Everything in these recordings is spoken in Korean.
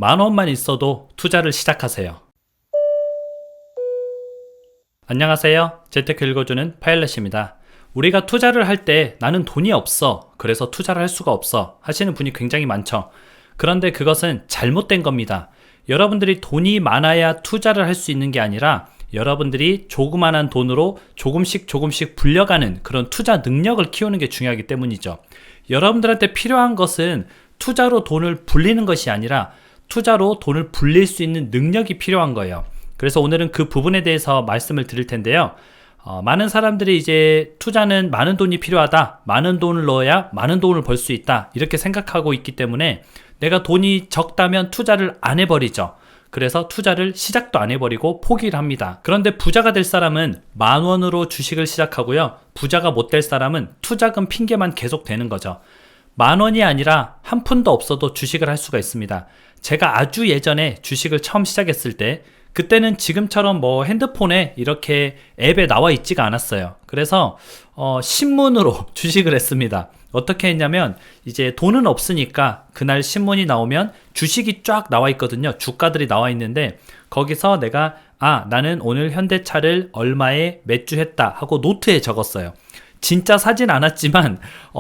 10,000원만 있어도 투자를 시작하세요. 안녕하세요. 재테크 읽어주는 파일럿입니다. 우리가 투자를 할 때 나는 돈이 없어, 그래서 투자를 할 수가 없어 하시는 분이 굉장히 많죠. 그런데 그것은 잘못된 겁니다. 여러분들이 돈이 많아야 투자를 할 수 있는 게 아니라 여러분들이 조그만한 돈으로 조금씩 불려가는 그런 투자 능력을 키우는 게 중요하기 때문이죠. 여러분들한테 필요한 것은 투자로 돈을 불리는 것이 아니라 투자로 돈을 불릴 수 있는 능력이 필요한 거예요. 그래서 오늘은 그 부분에 대해서 말씀을 드릴 텐데요. 많은 사람들이 이제 투자는 많은 돈이 필요하다, 많은 돈을 넣어야 많은 돈을 벌 수 있다, 이렇게 생각하고 있기 때문에 내가 돈이 적다면 투자를 안 해버리죠. 그래서 투자를 시작도 안 해버리고 포기를 합니다. 그런데 부자가 될 사람은 10,000원으로 주식을 시작하고요, 부자가 못 될 사람은 투자금 핑계만 계속 되는 거죠. 10,000원이 아니라 한 푼도 없어도 주식을 할 수가 있습니다. 제가 아주 예전에 주식을 처음 시작했을 때, 그때는 지금처럼 뭐 핸드폰에 이렇게 앱에 나와 있지가 않았어요. 그래서 신문으로 주식을 했습니다. 어떻게 했냐면, 이제 돈은 없으니까 그날 신문이 나오면 주식이 쫙 나와 있거든요. 주가들이 나와 있는데 거기서 내가 나는 오늘 현대차를 얼마에 매주했다 하고 노트에 적었어요. 진짜 사진 않았지만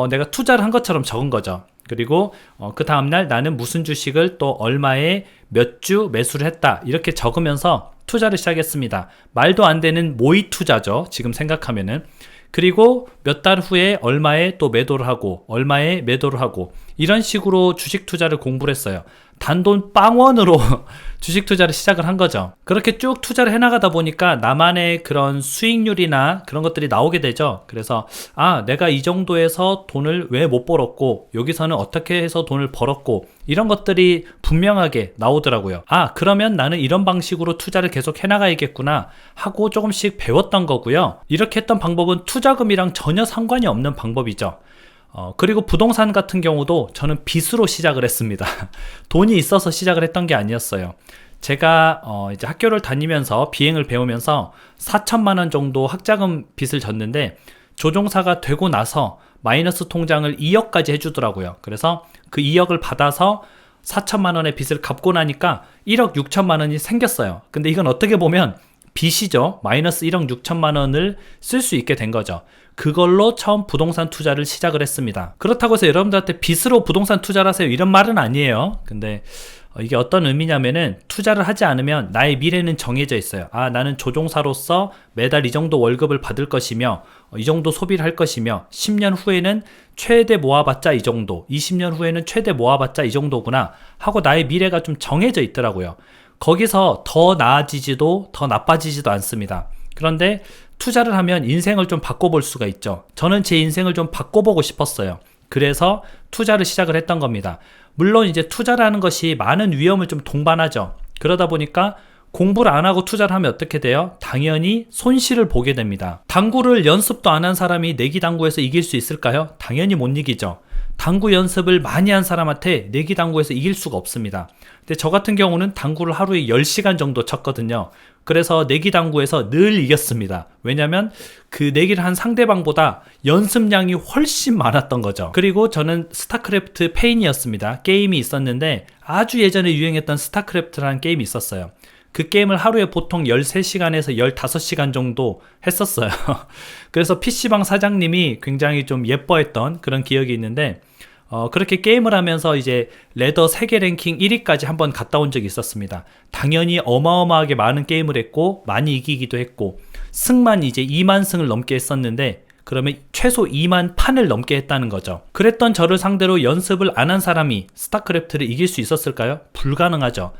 내가 투자를 한 것처럼 적은 거죠. 그리고 그 다음날 나는 무슨 주식을 또 얼마에 몇 주 매수를 했다, 이렇게 적으면서 투자를 시작했습니다. 말도 안 되는 모의 투자죠, 지금 생각하면은. 그리고 몇 달 후에 얼마에 또 매도를 하고 얼마에 매도를 하고 이런 식으로 주식 투자를 공부를 했어요. 단돈 0원으로 주식 투자를 시작을 한 거죠. 그렇게 쭉 투자를 해나가다 보니까 나만의 그런 수익률이나 그런 것들이 나오게 되죠. 그래서 내가 이 정도에서 돈을 왜 못 벌었고 여기서는 어떻게 해서 돈을 벌었고 이런 것들이 분명하게 나오더라고요. 그러면 나는 이런 방식으로 투자를 계속 해나가야겠구나 하고 조금씩 배웠던 거고요. 이렇게 했던 방법은 투자금이랑 전혀 상관이 없는 방법이죠. 그리고 부동산 같은 경우도 저는 빚으로 시작을 했습니다. 돈이 있어서 시작을 했던 게 아니었어요. 제가 이제 학교를 다니면서 비행을 배우면서 4천만 원 정도 학자금 빚을 졌는데, 조종사가 되고 나서 마이너스 통장을 2억까지 해주더라고요. 그래서 그 2억을 받아서 4천만 원의 빚을 갚고 나니까 1억 6천만 원이 생겼어요. 근데 이건 어떻게 보면 빚이죠. 마이너스 1억 6천만 원을 쓸 수 있게 된 거죠. 그걸로 처음 부동산 투자를 시작을 했습니다. 그렇다고 해서 여러분들한테 빚으로 부동산 투자를 하세요, 이런 말은 아니에요. 근데 이게 어떤 의미냐면은, 투자를 하지 않으면 나의 미래는 정해져 있어요. 나는 조종사로서 매달 이 정도 월급을 받을 것이며 이 정도 소비를 할 것이며 10년 후에는 최대 모아봤자 이 정도, 20년 후에는 최대 모아봤자 이 정도구나 하고 나의 미래가 좀 정해져 있더라고요. 거기서 더 나아지지도 더 나빠지지도 않습니다. 그런데 투자를 하면 인생을 좀 바꿔볼 수가 있죠. 저는 제 인생을 좀 바꿔보고 싶었어요. 그래서 투자를 시작을 했던 겁니다. 물론 이제 투자라는 것이 많은 위험을 좀 동반하죠. 그러다 보니까 공부를 안 하고 투자를 하면 어떻게 돼요? 당연히 손실을 보게 됩니다. 당구를 연습도 안 한 사람이 내기당구에서 이길 수 있을까요? 당연히 못 이기죠. 당구 연습을 많이 한 사람한테 내기당구에서 이길 수가 없습니다. 근데 저 같은 경우는 당구를 하루에 10시간 정도 쳤거든요. 그래서 내기당구에서 늘 이겼습니다. 왜냐면 그 내기를 한 상대방보다 연습량이 훨씬 많았던 거죠. 그리고 저는 스타크래프트 페인이었습니다. 게임이 있었는데 아주 예전에 유행했던 스타크래프트라는 게임이 있었어요. 그 게임을 하루에 보통 13시간에서 15시간 정도 했었어요. 그래서 PC방 사장님이 굉장히 좀 예뻐했던 그런 기억이 있는데, 그렇게 게임을 하면서 이제 레더 세계 랭킹 1위까지 한번 갔다 온 적이 있었습니다. 당연히 어마어마하게 많은 게임을 했고 많이 이기기도 했고, 승만 이제 2만 승을 넘게 했었는데, 그러면 최소 2만 판을 넘게 했다는 거죠. 그랬던 저를 상대로 연습을 안 한 사람이 스타크래프트를 이길 수 있었을까요? 불가능하죠.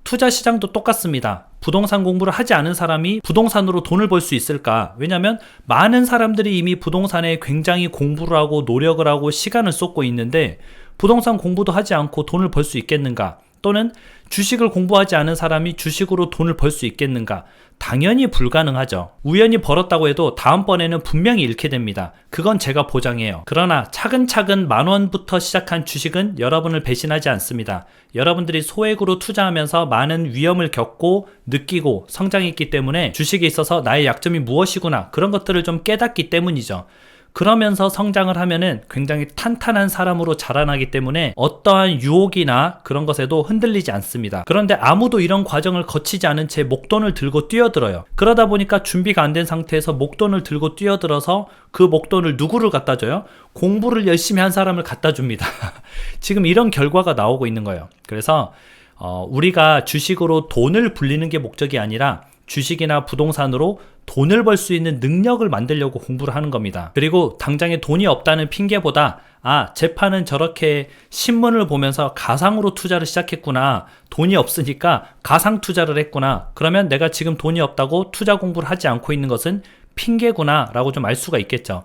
투자 시장도 똑같습니다. 부동산 공부를 하지 않은 사람이 부동산으로 돈을 벌 수 있을까? 왜냐하면 많은 사람들이 이미 부동산에 굉장히 공부를 하고 노력을 하고 시간을 쏟고 있는데 부동산 공부도 하지 않고 돈을 벌 수 있겠는가? 또는 주식을 공부하지 않은 사람이 주식으로 돈을 벌 수 있겠는가? 당연히 불가능하죠. 우연히 벌었다고 해도 다음번에는 분명히 잃게 됩니다. 그건 제가 보장해요. 그러나 차근차근 10,000원부터 시작한 주식은 여러분을 배신하지 않습니다. 여러분들이 소액으로 투자하면서 많은 위험을 겪고 느끼고 성장했기 때문에 주식에 있어서 나의 약점이 무엇이구나, 그런 것들을 좀 깨닫기 때문이죠. 그러면서 성장을 하면은 굉장히 탄탄한 사람으로 자라나기 때문에 어떠한 유혹이나 그런 것에도 흔들리지 않습니다. 그런데 아무도 이런 과정을 거치지 않은 채 목돈을 들고 뛰어들어요. 그러다 보니까 준비가 안 된 상태에서 목돈을 들고 뛰어들어서 그 목돈을 누구를 갖다 줘요? 공부를 열심히 한 사람을 갖다 줍니다. 지금 이런 결과가 나오고 있는 거예요. 그래서 우리가 주식으로 돈을 불리는 게 목적이 아니라 주식이나 부동산으로 돈을 벌 수 있는 능력을 만들려고 공부를 하는 겁니다. 그리고 당장에 돈이 없다는 핑계보다 재판은 저렇게 신문을 보면서 가상으로 투자를 시작했구나. 돈이 없으니까 가상 투자를 했구나. 그러면 내가 지금 돈이 없다고 투자 공부를 하지 않고 있는 것은 핑계구나 라고 좀 알 수가 있겠죠.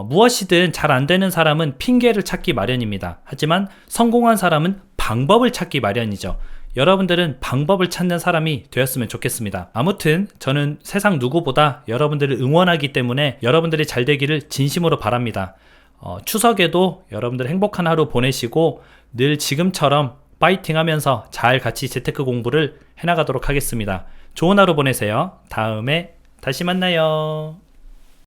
무엇이든 잘 안 되는 사람은 핑계를 찾기 마련입니다. 하지만 성공한 사람은 방법을 찾기 마련이죠. 여러분들은 방법을 찾는 사람이 되었으면 좋겠습니다. 아무튼 저는 세상 누구보다 여러분들을 응원하기 때문에 여러분들이 잘 되기를 진심으로 바랍니다. 추석에도 여러분들 행복한 하루 보내시고 늘 지금처럼 파이팅 하면서 잘 같이 재테크 공부를 해나가도록 하겠습니다. 좋은 하루 보내세요. 다음에 다시 만나요.